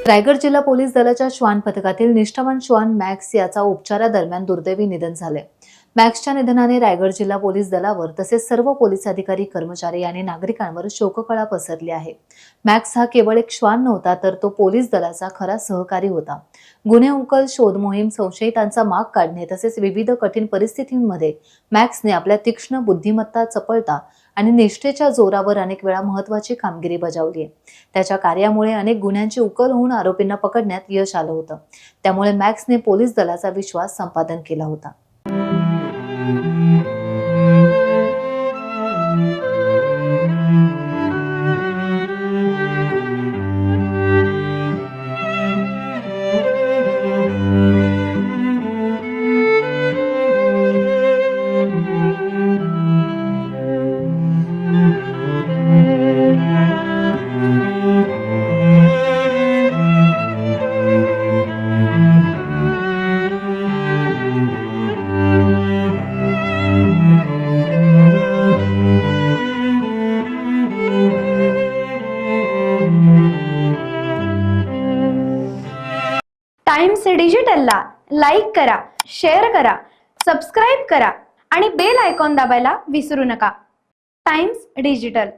रायगड जिल्हा पोलीस दलाच्या श्वान पथकातील निष्ठावान श्वान मॅक्स याचा उपचारादरम्यान दुर्दैवी निधन झाले। मॅक्सच्या निधनाने रायगड जिल्हा पोलीस दलावर तसेच सर्व पोलीस अधिकारी, कर्मचारी आणि नागरिकांवर शोककळा पसरली आहे। मॅक्स हा केवळ एक श्वान नव्हता, तर तो पोलीस दलाचा खरा सहकारी होता। गुन्हे उकल, शोध मोहीम, संशयितांचा माग काढणे तसेच विविध कठीण परिस्थितींमध्ये मॅक्सने आपल्या तीक्ष्ण बुद्धिमत्ता, चपळता आणि निष्ठेच्या जोरावर अनेक वेळा महत्त्वाची कामगिरी बजावली आहे। त्याच्या कार्यामुळे अनेक गुन्ह्यांची उकल होऊन आरोपींना पकडण्यात यश आलं होतं। त्यामुळे मॅक्सने पोलीस दलाचा विश्वास संपादन केला होता। टाइम्स डिजिटलला लाईक करा, शेअर करा, सबस्क्राईब करा आणि बेल आयकॉन दाबायला विसरू नका। Times digital.